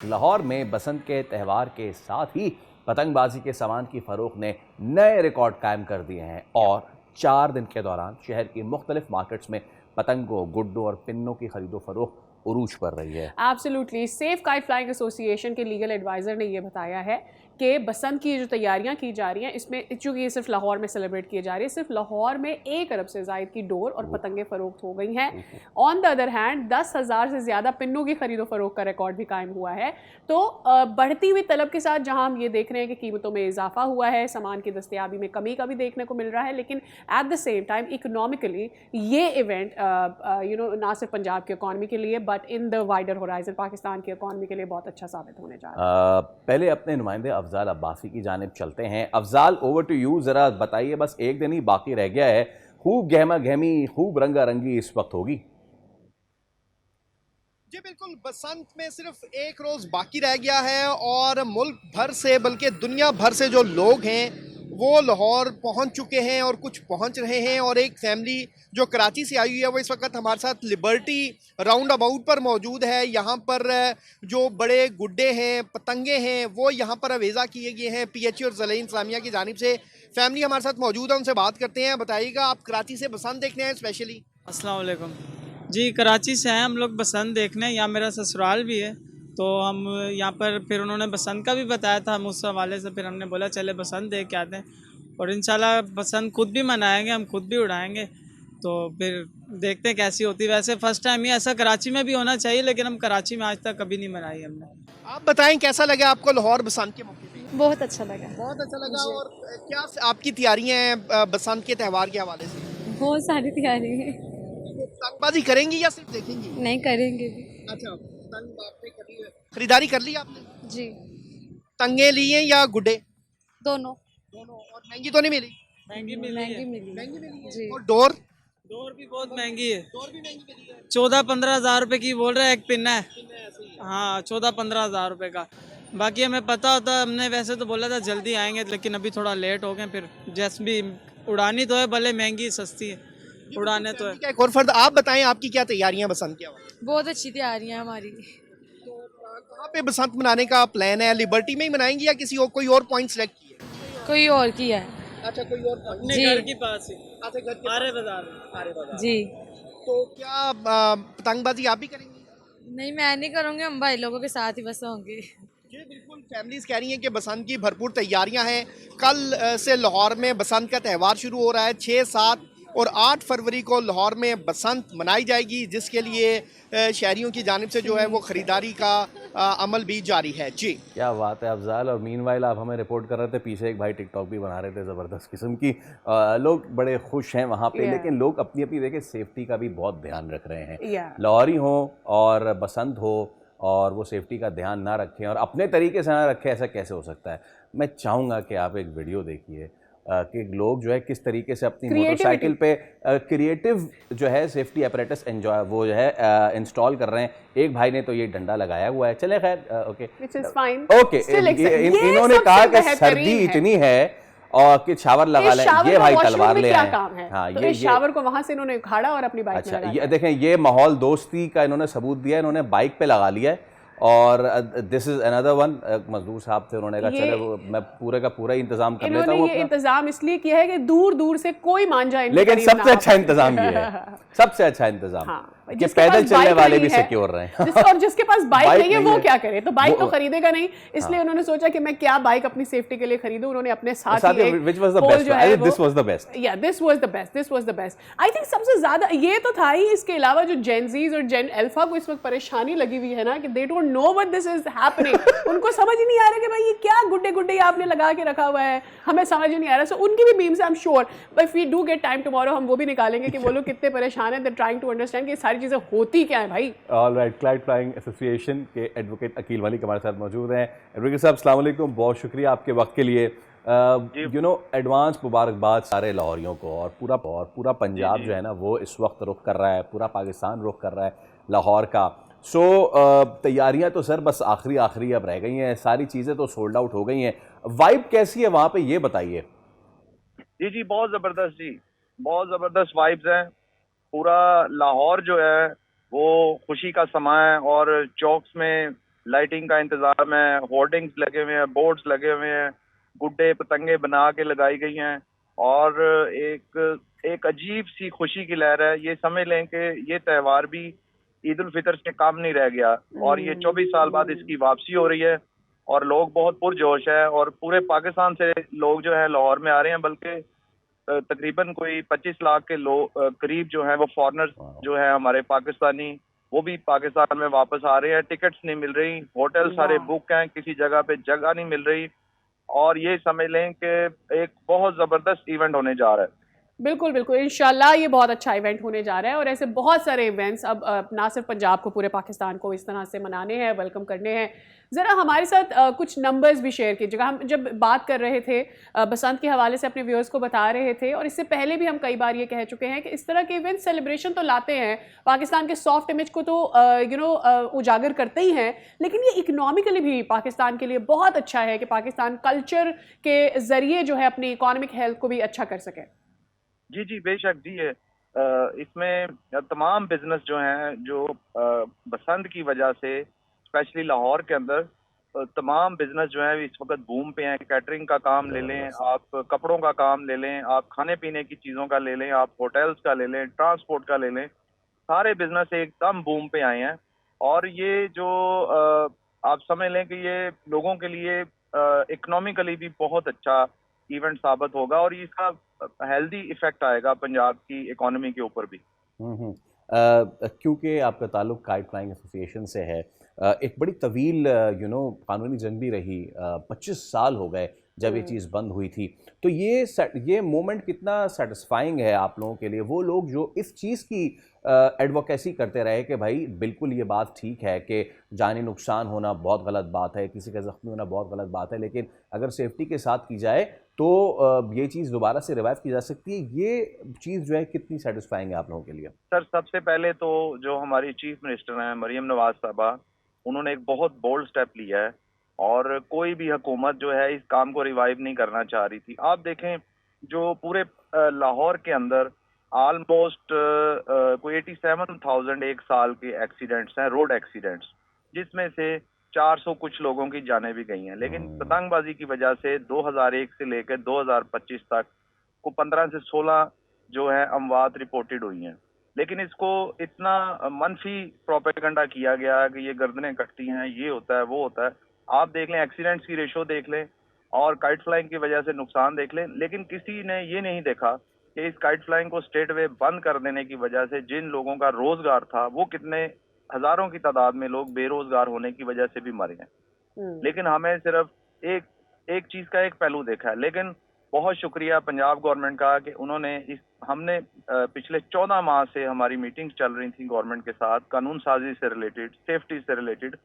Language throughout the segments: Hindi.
लाहौर में बसंत के त्यौहार के साथ ही पतंगबाजी के सामान की फरोख्त ने नए रिकॉर्ड कायम कर दिए हैं और 4 दिन के दौरान शहर की मुख्तलिफ मार्केट्स में पतंगों, गुड्डों और पिन्नों की खरीदो फरोख्त उरूज पर रही है। Absolutely. Safe kite flying association के लीगल एडवाइज़र ने ये बताया है कि बसंत की जो तैयारियां की जा रही हैं, इसमें चूँकि ये सिर्फ लाहौर में सेलिब्रेट किए जा रही है, सिर्फ लाहौर में 1 अरब से ज़ायद की डोर और पतंगे फ़रोख्त हो गई हैं। ऑन द अदर हैंड 10,000 से ज़्यादा पिन्नों की खरीदो फरोख्त का रिकॉर्ड भी कायम हुआ है। तो बढ़ती हुई तलब के साथ जहाँ हम ये देख रहे हैं कि कीमतों में इजाफा हुआ है, सामान की दस्तयाबी में कमी का भी देखने को मिल रहा है, लेकिन at the same time economically ये इवेंट ना सिर्फ पंजाब की इकॉनमी के लिए but in the wider horizon Pakistan की इकॉनमी के लिए बहुत अच्छा साबित होने जा रहा है। पहले अपने नुमाइंदे अफजाल अब्बासी की जानिब चलते हैं। Afzal, over to you. जरा बताइए, बस एक दिन ही बाकी रह गया है, खूब गहमा गहमी, खूब रंगा रंगी इस वक्त होगी। जी बिल्कुल, बसंत में सिर्फ एक रोज़ बाकी रह गया है और मुल्क भर से बल्कि दुनिया भर से जो लोग हैं वो लाहौर पहुंच चुके हैं और कुछ पहुंच रहे हैं। और एक फैमिली जो कराची से आई हुई है वो इस वक्त हमारे साथ लिबर्टी राउंड अबाउट पर मौजूद है। यहाँ पर जो बड़े गुड्डे हैं, पतंगे हैं, वो यहाँ पर अवेज़ा किए गए हैं PHE और ज़ले इंतज़ामिया की जानिब से। फैमिली हमारे साथ मौजूद है, उनसे बात करते हैं। बताइएगा, आप कराची से बसंत देखने आए स्पेशली? अस्सलाम वालेकुम जी, कराची से हैं हम लोग बसंत देखने। यहाँ मेरा ससुराल भी है, तो हम यहाँ पर फिर उन्होंने बसंत का भी बताया था, हम उस हवाले से फिर हमने बोला चले बसंत देख के आते हैं। और इंशाल्लाह बसंत खुद भी मनाएंगे, हम खुद भी उड़ाएंगे, तो फिर देखते हैं कैसी होती है। वैसे फ़र्स्ट टाइम ही ऐसा कराची में भी होना चाहिए, लेकिन हम कराची में आज तक कभी नहीं मनाई हमने। आप बताएं, कैसा लगा आपको लाहौर बसंत के मौके पे? बहुत अच्छा लगा। बहुत अच्छा लगा। और क्या आपकी तैयारियां हैं बसंत के त्यौहार के हवाले से? बहुत सारी तैयारी है। पतंगबाजी करेंगी या सिर्फ देखेंगी? नहीं, करेंगे भी। अच्छा, पतंग आपने करी है? खरीदारी कर ली आपने? जी, तंगे लिए या गुड्डे? दोनों। दोनों। और महंगी तो नहीं मिली? महंगी मिली महंगी है। मिली। महंगी मिली है। जी। और डोर? डोर भी बहुत महंगी है, डोर भी महंगी मिली है। 14-15 हज़ार रुपये की बोल रहे हैं एक पिन है। हाँ, 14-15 हज़ार रुपये का। बाकी हमें पता होता, हमने वैसे तो बोला था जल्दी आएंगे, लेकिन अभी थोड़ा लेट हो गए। फिर जैसे भी उड़ानी तो है, भले महंगी सस्ती है, उड़ाने तो है। क्या एक और फर्द, आप बताएं आपकी क्या तैयारियां बसंत के हवाले से? बहुत अच्छी तैयारी है हमारी। तो कहाँ पे बसंत मनाने का प्लान है? लिबर्टी में ही मनाएंगी या किसी और कोई और पॉइंट सेलेक्ट किए? कोई और की है। अच्छा, कोई और पॉइंट? अपने जी। घर के पास ही, अच्छा, घर के आरे बाजार। जी। तो क्या पतंगबाजी आप भी करेंगी? नहीं, मैं नहीं करूँगी, हम भाई लोगों के साथ ही बस होंगे। जी बिल्कुल, फैमिलीज कह रही हैं कि बसंत की भरपूर तैयारियां हैं। कल से लाहौर में बसंत का त्यौहार शुरू हो रहा है। 6, 7 और 8 फरवरी को लाहौर में बसंत मनाई जाएगी, जिसके लिए शहरियों की जानिब से जो है वो ख़रीदारी का अमल भी जारी है। जी, क्या बात है अफजाल। और मीनवाइल आप हमें रिपोर्ट कर रहे थे, पीछे एक भाई टिकटॉक भी बना रहे थे ज़बरदस्त किस्म की। लोग बड़े खुश हैं वहाँ पे, लेकिन लोग अपनी अपनी देखें सेफ्टी का भी बहुत ध्यान रख रहे हैं। लाहौरी हो और बसंत हो और वो सेफ्टी का ध्यान ना रखें और अपने तरीके से ना रखें, ऐसा कैसे हो सकता है? मैं चाहूँगा कि आप एक वीडियो देखिए कि लोग जो है किस तरीके से अपनी मोटरसाइकिल पे क्रिएटिव जो है सेफ्टी अपरेटस एंजॉय वो जो है इंस्टॉल कर रहे हैं। एक भाई ने तो ये डंडा लगाया हुआ है, चले खैर, ओके। इन्होंने कहा कि सर्दी इतनी है और कि शावर लगा लें, ये भाई तलवार ले आए। हाँ, तो इस शावर को वहां से इन्होंने उखाड़ा और अपनी बाइक में लगा ये देखें, ये माहौल दोस्ती का इन्होंने सबूत दिया, इन्होंने बाइक पे लगा लिया है। और दिस इज अनदर वन, मजदूर साहब थे, उन्होंने कहा चले वो मैं पूरे का पूरा इंतजाम कर लेता हूँ। ये इंतजाम इसलिए किया है कि दूर दूर से कोई मान जाए, लेकिन सबसे अच्छा इंतजाम ये है, सबसे अच्छा इंतजाम कि पैदल चलने वाले भी सिक्योर रहे हैं। और जिसके पास बाइक नहीं है वो क्या करे? तो बाइक तो खरीदेगा नहीं, इसलिए उन्होंने सोचा कि मैं क्या बाइक अपनी सेफ्टी के लिए खरीदूं। उन्होंने अपने साथ which was the best? This was the best. Yeah, this was the best. This was the best. I think सबसे ज्यादा ये तो था ही। इसके अलावा जो जेन ज़ीज़ और जेन अल्फा को इस वक्त परेशानी लगी हुई है ना कि they don't know what this is happening. उनको समझ ही नहीं आ रहा कि भाई ये क्या गुड्डे गुड्डे आपने लगा के रखा हुआ है, हमें समझ ही नहीं आ रहा। So उनकी भी memes I am sure, but we do get time tomorrow, हम वो भी निकालेंगे कि वो लोग कितने परेशान हैं। They're trying to understand कि सारी चीजें होती क्या है भाई। ऑलराइट, काइट फ्लाइंग एसोसिएशन के एडवोकेट अकील मलिक हमारे साथ मौजूद हैं। एडवोकेट साहब, अस्सलाम वालेकुम, बहुत शुक्रिया आपके वक्त के लिए। एडवांस मुबारकबाद सारे लाहौरियों को और पूरा पंजाब जो है ना वो इस वक्त रुख कर रहा है, पूरा पाकिस्तान रुख कर रहा है लाहौर का। तैयारियां तो सर बस आखिरी अब रह गई हैं, सारी चीज़ें तो सोल्ड आउट हो गई हैं। वाइब कैसी है वहाँ पे, ये बताइए। जी, बहुत ज़बरदस्त जी, बहुत ज़बरदस्त वाइब्स हैं। पूरा लाहौर जो है वो खुशी का समा है और चौक्स में लाइटिंग का इंतजाम है, होर्डिंग्स लगे हुए हैं, बोर्ड्स लगे हुए हैं, गुड्डे पतंगे बना के लगाई गई हैं और एक अजीब सी खुशी की लहर है। ये समझ लें कि ये त्यौहार भी ईद उल फितर से कम नहीं रह गया और ये 24 साल बाद इसकी वापसी हो रही है और लोग बहुत पुरजोश है और पूरे पाकिस्तान से लोग जो है लाहौर में आ रहे हैं, बल्कि तकरीबन कोई 25 लाख के लोग करीब जो है वो फॉरेनर्स जो है हमारे पाकिस्तानी, वो भी पाकिस्तान में वापस आ रहे हैं। टिकट्स नहीं मिल रही, होटल सारे बुक हैं, किसी जगह पे जगह नहीं मिल रही और ये समझ लें कि एक बहुत ज़बरदस्त इवेंट होने जा रहा है। बिल्कुल बिल्कुल, इंशाल्लाह ये बहुत अच्छा इवेंट होने जा रहा है और ऐसे बहुत सारे इवेंट्स अब ना सिर्फ पंजाब को, पूरे पाकिस्तान को इस तरह से मनाने हैं, वेलकम करने हैं। ज़रा हमारे साथ कुछ नंबर्स भी शेयर कीजिएगा। हम जब बात कर रहे थे बसंत के हवाले से अपने व्यूअर्स को बता रहे थे और इससे पहले भी हम कई बार ये कह चुके हैं कि इस तरह के इवेंट सेलिब्रेशन तो लाते हैं, पाकिस्तान के सॉफ्ट इमेज को तो उजागर करते ही हैं, लेकिन ये इकोनॉमिकली भी पाकिस्तान के लिए बहुत अच्छा है कि पाकिस्तान कल्चर के ज़रिए जो है अपनी इकोनॉमिक हेल्थ को भी अच्छा कर सके। जी जी बेशक जी है। इसमें तमाम बिजनेस जो हैं जो बसंत की वजह से स्पेशली लाहौर के अंदर तमाम बिजनेस जो है इस वक्त बूम पे हैं। कैटरिंग का काम ले लें, आप कपड़ों का काम ले लें, आप खाने पीने की चीज़ों का ले लें, आप होटल्स का ले लें, ट्रांसपोर्ट का ले लें, सारे बिजनेस एकदम बूम पे आए हैं और ये जो आप समझ लें कि ये लोगों के लिए इकोनॉमिकली भी बहुत अच्छा इवेंट साबित होगा और इसका हेल्दी इफेक्ट आएगा पंजाब की इकोनॉमी के ऊपर भी। क्योंकि आपका ताल्लुक काइट फ्लाइंग एसोसिएशन से है, एक बड़ी तवील कानूनी जंग भी रही, 25 साल हो गए जब ये चीज़ बंद हुई थी, तो ये मोमेंट कितना सेटिस्फाइंग है आप लोगों के लिए? वो लोग जो इस चीज़ की एडवोकेसी करते रहे कि भाई बिल्कुल ये बात ठीक है कि जानी नुकसान होना बहुत गलत बात है, किसी का ज़ख्मी होना बहुत गलत बात है, लेकिन अगर सेफ्टी के साथ की जाए तो ये चीज़ दोबारा से रिवाइव की जा सकती है, ये चीज़ जो है कितनी सेटिस्फाइंग है आप लोगों के लिए? सर सबसे पहले तो जो हमारी चीफ मिनिस्टर हैं मरियम नवाज साहबा, उन्होंने एक बहुत बोल्ड स्टेप लिया है और कोई भी हुकूमत जो है इस काम को रिवाइव नहीं करना चाह रही थी। आप देखें जो पूरे लाहौर के अंदर ऑलमोस्ट कोई 87,000 एक साल के एक्सीडेंट्स हैं, रोड एक्सीडेंट्स, जिसमें से 400 कुछ लोगों की जानें भी गई हैं। लेकिन पतंगबाजी की वजह से 2001 से लेकर 2025 तक को 15 से 16 जो है अमवात रिपोर्टेड हुई हैं। लेकिन इसको इतना मनफी प्रोपेगेंडा किया गया कि ये गर्दनें कटती हैं, ये होता है, वो होता है। आप देख लें एक्सीडेंट्स की रेशो देख लें और काइट फ्लाइंग की वजह से नुकसान देख लें, लेकिन किसी ने ये नहीं देखा कि इस काइट फ्लाइंग को स्टेट वे बंद कर देने की वजह से जिन लोगों का रोजगार था वो कितने हजारों की तादाद में लोग बेरोजगार होने की वजह से भी मरे हैं। लेकिन हमें सिर्फ एक चीज का एक पहलू देखा है। लेकिन बहुत शुक्रिया पंजाब गवर्नमेंट का कि उन्होंने हमने पिछले 14 माह से हमारी मीटिंग्स चल रही थी गवर्नमेंट के साथ, कानून साजी से रिलेटेड, सेफ्टी से रिलेटेड,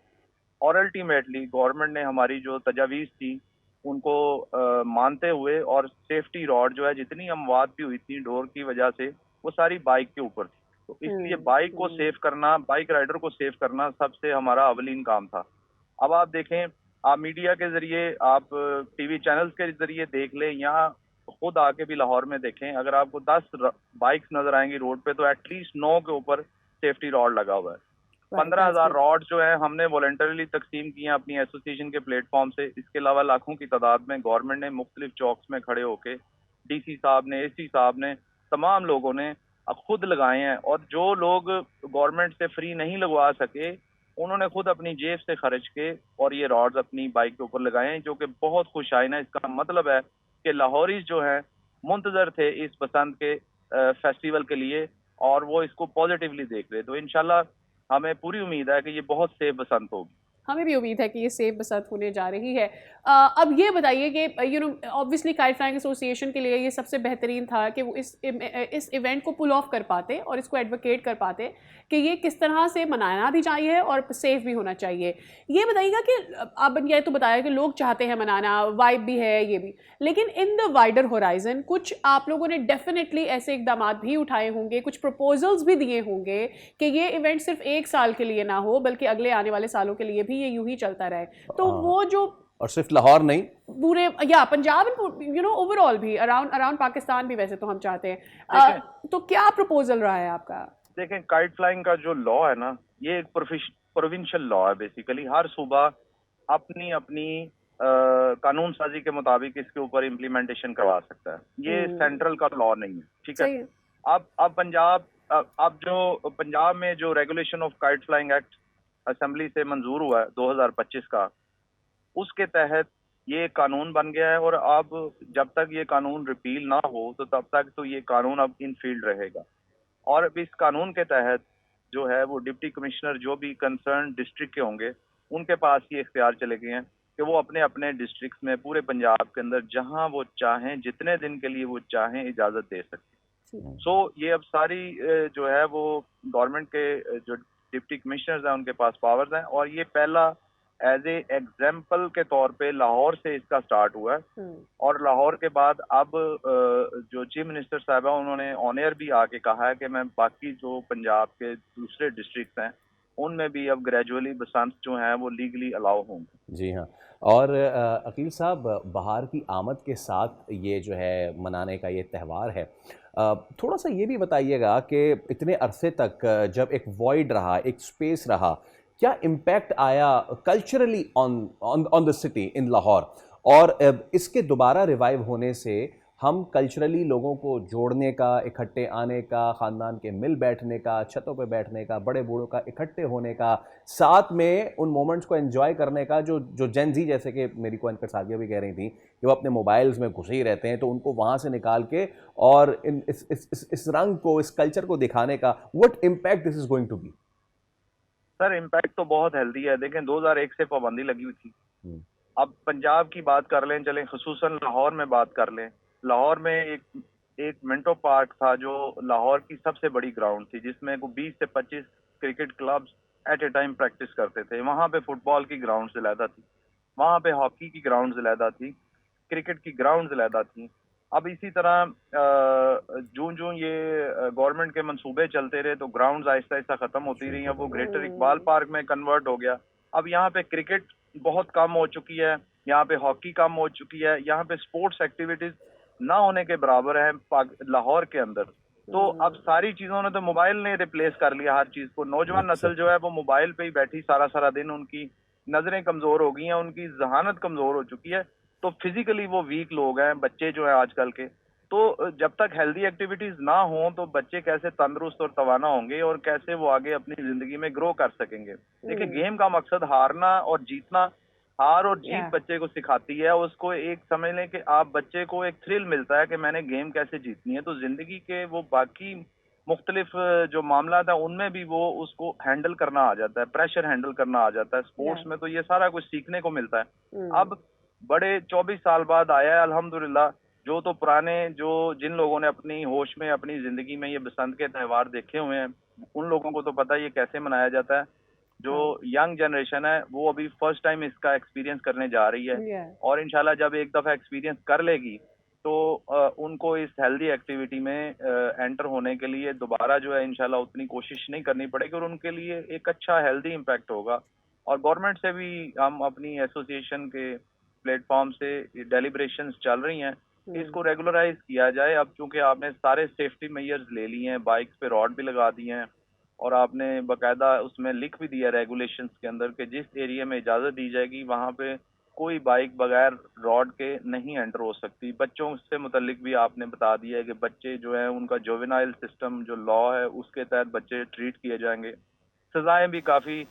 और अल्टीमेटली गवर्नमेंट ने हमारी जो तजावीज़ थी उनको मानते हुए और सेफ्टी रॉड जो है जितनी अमवात भी हुई थी डोर की वजह से वो सारी बाइक के ऊपर थी, तो इसलिए बाइक को सेव करना, बाइक राइडर को सेव करना सबसे हमारा अवलीन काम था। अब आप देखें, आप मीडिया के जरिए, आप टीवी चैनल्स के जरिए देख लें, यहाँ खुद आके भी लाहौर में देखें, अगर आपको 10 बाइक्स नजर आएंगी रोड पे तो एटलीस्ट 9 के ऊपर सेफ्टी रॉड लगा हुआ है। 15,000 रॉड जो है हमने वॉलंटरीली तकसीम किए हैं अपनी एसोसिएशन के प्लेटफॉर्म से। इसके अलावा लाखों की तादाद में गवर्नमेंट ने मुख्तलिफ चौक्स में खड़े होके, डीसी साहब ने, एसी साहब ने, तमाम लोगों ने खुद लगाए हैं और जो लोग गवर्नमेंट से फ्री नहीं लगवा सके उन्होंने खुद अपनी जेब से खर्च के और ये रॉड्स अपनी बाइक के ऊपर लगाए हैं, जो कि बहुत खुशाइन है। इसका मतलब है कि लाहौरीज जो है मुंतजर थे इस बसंत के फेस्टिवल के लिए और वो इसको पॉजिटिवली देख रहे। तो इंशाल्लाह हमें पूरी उम्मीद है कि ये बहुत सेफ बसंत होगी। हमें भी उम्मीद है कि ये सेफ बसंत होने जा रही है। अब ये बताइए कि ऑब्वियसली काइट फ्लाइंग एसोसिएशन के लिए ये सबसे बेहतरीन था कि वो इस इवेंट को पुल ऑफ कर पाते और इसको एडवोकेट कर पाते कि ये किस तरह से मनाना भी चाहिए और सेफ भी होना चाहिए। ये बताइएगा कि अब ये तो बताया कि लोग चाहते हैं मनाना, वाइब भी है ये भी, लेकिन इन द वाइडर होराइजन कुछ आप लोगों ने डेफिनेटली ऐसे इकदाम भी उठाए होंगे, कुछ प्रपोजल्स भी दिए होंगे कि ये इवेंट सिर्फ 1 साल के लिए ना हो बल्कि अगले आने वाले सालों के लिए भी ये यूं ही चलता रहे। तो वो जो, और सिर्फ लाहौर नहीं, पूरे या पंजाब ओवरऑल भी अराउंड पाकिस्तान भी वैसे तो हम चाहते हैं। तो क्या प्रपोजल रहा है आपका? देखें, काइट फ्लाइंग का जो लॉ है ना, ये एक प्रोविंशियल लॉ है बेसिकली। हर सूबा अपनी अपनी कानून साजी के मुताबिक इसके ऊपर इम्प्लीमेंटेशन करवा सकता है, ये सेंट्रल का लॉ नहीं है, ठीक है। अब पंजाब में जो regulation of kite flying act assembly से मंजूर हुआ है 2025 का, उसके तहत ये कानून बन गया है। और अब जब तक ये कानून रिपील ना हो तो तब तक तो ये कानून अब इन फील्ड रहेगा। और अब इस कानून के तहत जो है वो डिप्टी कमिश्नर जो भी कंसर्न डिस्ट्रिक्ट के होंगे उनके पास ये इख्तियार चले गए हैं कि वो अपने अपने डिस्ट्रिक्ट में पूरे पंजाब के अंदर जहां वो चाहें, जितने दिन के लिए वो चाहें, इजाज़त दे सकते हैं। सो ये अब सारी जो है वो गवर्नमेंट के जो डिप्टी कमिश्नर्स हैं उनके पास पावर्स हैं। और ये पहला एज ए एग्जाम्पल के तौर पे लाहौर से इसका स्टार्ट हुआ है। और लाहौर के बाद अब जो चीफ मिनिस्टर साहब है उन्होंने ऑन एयर भी आके कहा है कि मैं बाकी जो पंजाब के दूसरे डिस्ट्रिक्ट हैं उनमें भी अब ग्रेजुअली बसंत जो हैं वो लीगली अलाउ होंगे। जी हाँ। और अकील साहब, बहार की आमद के साथ ये जो है मनाने का ये त्यौहार है, थोड़ा सा ये भी बताइएगा कि इतने अरसे तक जब एक वॉइड रहा, एक स्पेस रहा, क्या इम्पैक्ट आया culturally on the city in Lahore, और इसके दोबारा रिवाइव होने से हम कल्चरली लोगों को जोड़ने का, इकट्ठे आने का, ख़ानदान के मिल बैठने का, छतों पे बैठने का, बड़े बूढ़ों का इकट्ठे होने का, साथ में उन मोमेंट्स को एंजॉय करने का, जो जेन ज़ी, जैसे कि मेरी को एंकर सादिया भी कह रही थी कि वो अपने मोबाइल्स में घुसे ही रहते हैं, तो उनको वहाँ से निकाल के और इस रंग को, इस कल्चर को दिखाने का, what impact this is going to be? Sir impact तो बहुत हेल्दी है। देखें 2001 से पाबंदी लगी हुई थी। अब पंजाब की बात कर लें, चलें खुसूसन लाहौर में बात कर लें। लाहौर में एक मिंटो पार्क था जो लाहौर की सबसे बड़ी ग्राउंड थी, जिसमें 20 से 25 cricket clubs at a time practice करते थे। वहाँ पे फुटबॉल की ग्राउंड ज़्यादा थी, वहाँ पे हॉकी की ग्राउंड ज़्यादा थी, क्रिकेट की ग्राउंड ज़्यादा थी। अब इसी तरह जूं ये गवर्नमेंट के मंसूबे चलते रहे तो ग्राउंड्स आहिस्ता आहिस्ता ख़त्म होती रही हैं। वो ग्रेटर इकबाल पार्क में कन्वर्ट हो गया। अब यहाँ पे क्रिकेट बहुत कम हो चुकी है, यहाँ पे हॉकी कम हो चुकी है, यहाँ पे स्पोर्ट्स एक्टिविटीज़ ना होने के बराबर है लाहौर के अंदर। तो अब सारी चीज़ों ने तो मोबाइल ने रिप्लेस कर लिया हर चीज़ को। नौजवान नस्ल जो है वो मोबाइल पे ही बैठी सारा सारा दिन, उनकी नज़रें कमज़ोर हो गई हैं, उनकी जहानत कमज़ोर हो चुकी है, तो फिजिकली वो वीक लोग हैं बच्चे जो हैं आजकल के। तो जब तक हेल्दी एक्टिविटीज़ ना हो तो बच्चे कैसे तंदुरुस्त और तवाना होंगे और कैसे वो आगे अपनी ज़िंदगी में ग्रो कर सकेंगे। देखिए गेम का मकसद हारना और जीतना, हार और जीत बच्चे को सिखाती है। उसको एक समझ लें कि आप बच्चे को एक थ्रिल मिलता है कि मैंने गेम कैसे जीतनी है। तो ज़िंदगी के वो बाकी मुख्तलिफ जो मामला था उनमें भी वो उसको हैंडल करना आ जाता है, प्रेशर हैंडल करना आ जाता है। स्पोर्ट्स में तो ये सारा कुछ सीखने को मिलता है। अब बड़े 24 साल बाद आया है अल्हम्दुलिल्लाह। जो तो पुराने जिन लोगों ने अपनी होश में अपनी ज़िंदगी में ये बसंत के त्यौहार देखे हुए हैं उन लोगों को तो पता है ये कैसे मनाया जाता है। जो यंग जनरेशन है वो अभी फर्स्ट टाइम इसका एक्सपीरियंस करने जा रही है और इंशाल्लाह जब एक दफ़ा एक्सपीरियंस कर लेगी तो उनको इस हेल्दी एक्टिविटी में एंटर होने के लिए दोबारा जो है इंशाल्लाह उतनी कोशिश नहीं करनी पड़ेगी और उनके लिए एक अच्छा हेल्दी इम्पैक्ट होगा। और गवर्नमेंट से भी हम अपनी एसोसिएशन के प्लेटफॉर्म से डेलिब्रेशंस चल रही हैं, इसको रेगुलराइज किया जाए। अब चूंकि आपने सारे सेफ्टी मेजर्स ले लिए हैं, बाइक्स पे रॉड भी लगा दिए हैं और आपने बाकायदा उसमें लिख भी दिया रेगुलेशंस के अंदर कि जिस एरिया में इजाज़त दी जाएगी वहाँ पे कोई बाइक बगैर रॉड के नहीं एंटर हो सकती। बच्चों से मुतल्लिक भी आपने बता दिया है कि बच्चे जो है उनका जुवेनाइल सिस्टम जो लॉ है उसके तहत बच्चे ट्रीट किए जाएंगे। सजाएं भी काफ़ी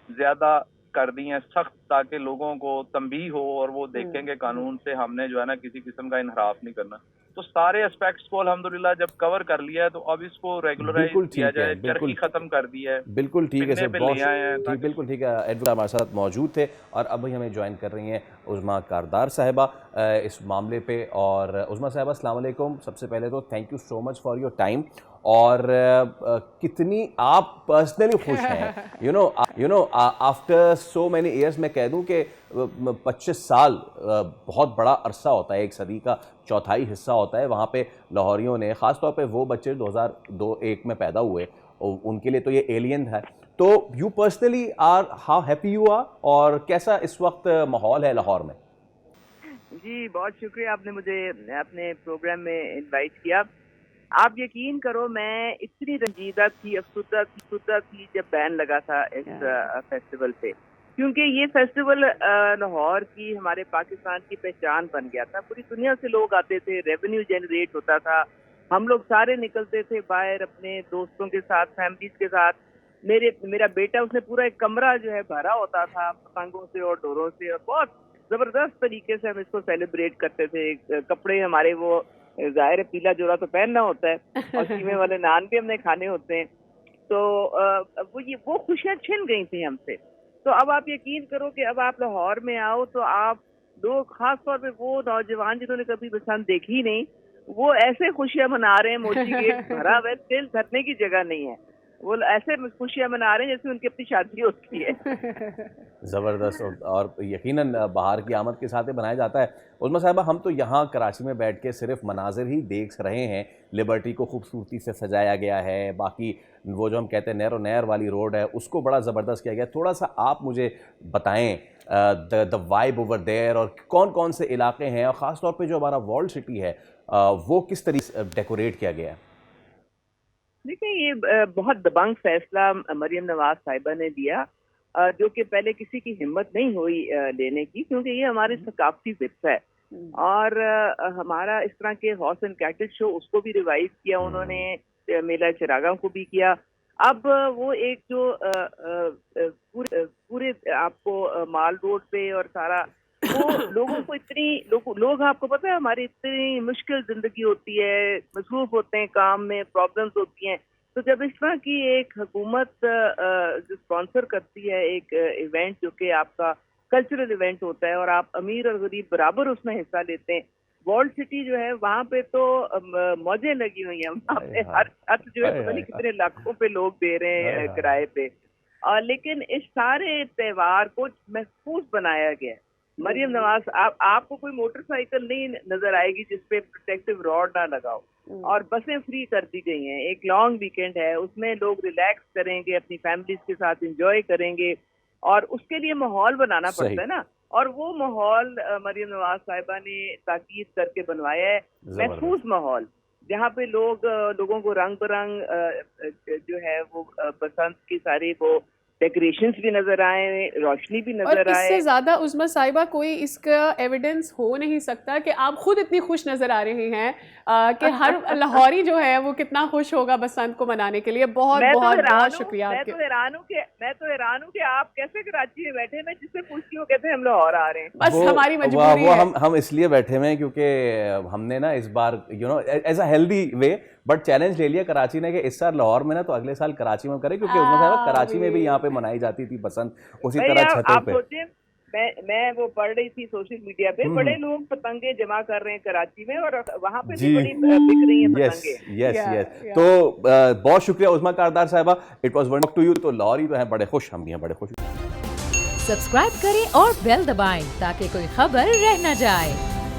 ज़्यादा कर दी हैं सख्त, ताकि लोगों को तंबीह हो और वो देखेंगे कानून से हमने जो है ना किसी किस्म का इनहराफ नहीं करना। तो सारे एस्पेक्ट्स को अल्हम्दुलिल्लाह जब कवर कर लिया है तो अब इसको रेगुलराइज किया जाए। चरखी खत्म कर दी है, बिल्कुल ठीक है सर, बहुत ठीक, बिल्कुल ठीक है। एडवोकेट हमारे साथ मौजूद थे और अभी हमें ज्वाइन कर रही हैं उज़्मा कारदार साहिबा इस मामले पे। और उज़्मा साहिबा अस्सलाम वालेकुम। सबसे पहले तो thank you so much for your time. और कितनी आप पर्सनली खुश हैं, you know after so many years. मैं कह दूं कि 25 साल बहुत बड़ा अरसा होता है, एक सदी का चौथाई हिस्सा होता है। वहाँ पे लाहौरियों ने, ख़ास तौर पे वो बच्चे 2002-1 में पैदा हुए, उनके लिए तो ये एलियन है। तो you personally are how happy you are, और कैसा इस वक्त माहौल है लाहौर में? जी बहुत शुक्रिया, आपने मुझे अपने प्रोग्राम में इनवाइट किया। आप यकीन करो मैं इतनी रंजीदा थी, अफसुदा थी जब बैन लगा था इस फेस्टिवल पे, क्योंकि ये फेस्टिवल लाहौर की, हमारे पाकिस्तान की पहचान बन गया था। पूरी दुनिया से लोग आते थे, रेवेन्यू जनरेट होता था, हम लोग सारे निकलते थे बाहर अपने दोस्तों के साथ, फैमिलीज के साथ। मेरा बेटा, उसने पूरा एक कमरा जो है भरा होता था पतंगों से और डोरों से, और बहुत जबरदस्त तरीके से हम इसको सेलिब्रेट करते थे। कपड़े हमारे वो जाहिर है पीला जोड़ा तो पहनना होता है और कीमे वाले नान भी हमने खाने होते हैं, तो वो खुशियां छिन गई थी हमसे। तो अब आप यकीन करो कि अब आप लाहौर में आओ तो आप लोग, खास तौर पे वो नौजवान जिन्होंने कभी बसंत देखी नहीं, वो ऐसे खुशियां मना रहे हैं, मोची गेट भरा हुआ है, दिल धरने की जगह नहीं है, वो ऐसे खुशियां मना रहे हैं जैसे उनकी अपनी शादी होती है। ज़बरदस्त, और यकीनन बाहर की आमद के साथ ही बनाया जाता है। उज़्मा साहिबा, हम तो यहाँ कराची में बैठ के सिर्फ मनाजिर ही देख रहे हैं, लिबर्टी को खूबसूरती से सजाया गया है, बाकी वो जो हम कहते हैं नैरो नैर वाली रोड है उसको बड़ा ज़बरदस्त किया गया। थोड़ा सा आप मुझे बताएं द वाइब ओवर देयर, और कौन कौन से इलाके हैं, और ख़ास तौर पे जो हमारा वॉल्ड सिटी है वो किस तरीके से डेकोरेट किया गया है। देखिए, ये बहुत दबंग फैसला मरियम नवाज साहिबा ने लिया, जो कि पहले किसी की हिम्मत नहीं हुई लेने की, क्योंकि ये हमारी सकाफती विरसा है। और हमारा इस तरह के हॉर्स एंड कैटल शो, उसको भी रिवाइव किया उन्होंने, मेला चिरागा को भी किया। अब वो एक जो पूरे आपको माल रोड पे और सारा वो लोगों को लोग आपको पता है हमारी इतनी मुश्किल जिंदगी होती है, मसरूफ होते हैं काम में, प्रॉब्लम्स होती हैं, तो जब इस तरह की एक हुकूमत जो स्पॉन्सर करती है एक इवेंट जो कि आपका कल्चरल इवेंट होता है और आप अमीर और गरीब बराबर उसमें हिस्सा लेते हैं, वर्ल्ड सिटी जो है वहाँ पे तो मौजें लगी हुई हैं, वहाँ पे हर जो है पता नहीं कितने लाखों पे लोग दे रहे हैं किराए पे। लेकिन इस सारे त्यौहार को महफूज बनाया गया है। मरियम नवाज, आपको कोई मोटरसाइकिल नहीं नजर आएगी जिसपे प्रोटेक्टिव रॉड ना लगाओ, और बसें फ्री कर दी गई हैं। एक लॉन्ग वीकेंड है, उसमें लोग रिलैक्स करेंगे, अपनी फैमिलीज के साथ एंजॉय करेंगे, और उसके लिए माहौल बनाना पड़ता है ना, और वो माहौल मरियम नवाज साहिबा ने ताकीद करके बनवाया है, महफूज माहौल, जहाँ पे लोगों को रंग बिरंग जो है वो बसंत की सारी वो डेकोरेशंस भी नजर आए, रोशनी भी नजर आए। इससे ज्यादा उज़्मा साहिबा कोई इसका एविडेंस हो नहीं सकता कि आप खुद इतनी खुश नजर आ रही हैं कि हर लाहौरी जो है वो कितना खुश होगा बसंत को मनाने के लिए। बहुत शुक्रिया। मैं तो हैरान हूँ कि आप कैसे कराची में बैठे, मैं जिससे पूछती हूँ कहते हैं हम लाहौर आ रहे हैं। बस हमारी मजबूरी है। हम इसलिए बैठे हुए हैं क्योंकि हमने ना इस बार as a healthy way but challenge ले लिया कराची ने कि इस साल लाहौर में ना तो अगले साल कराची में करें, क्योंकि उसमें कराची में भी यहाँ पे मनाई जाती थी बसंत उसी तरह छतों पे। मैं वो पढ़ रही थी सोशल मीडिया पे, बड़े लोग पतंगे जमा कर रहे हैं कराची में, और वहाँ पे भी बड़ी बिक रही हैं पतंगे। यस। तो बहुत शुक्रिया उज़्मा कारदार साहिबा, it was wonderful to you. तो लाहौरी तो हैं बड़े खुश, हम भी हैं बड़े खुश। सब्सक्राइब करें और बेल दबाएं ताकि कोई खबर रह न जाए।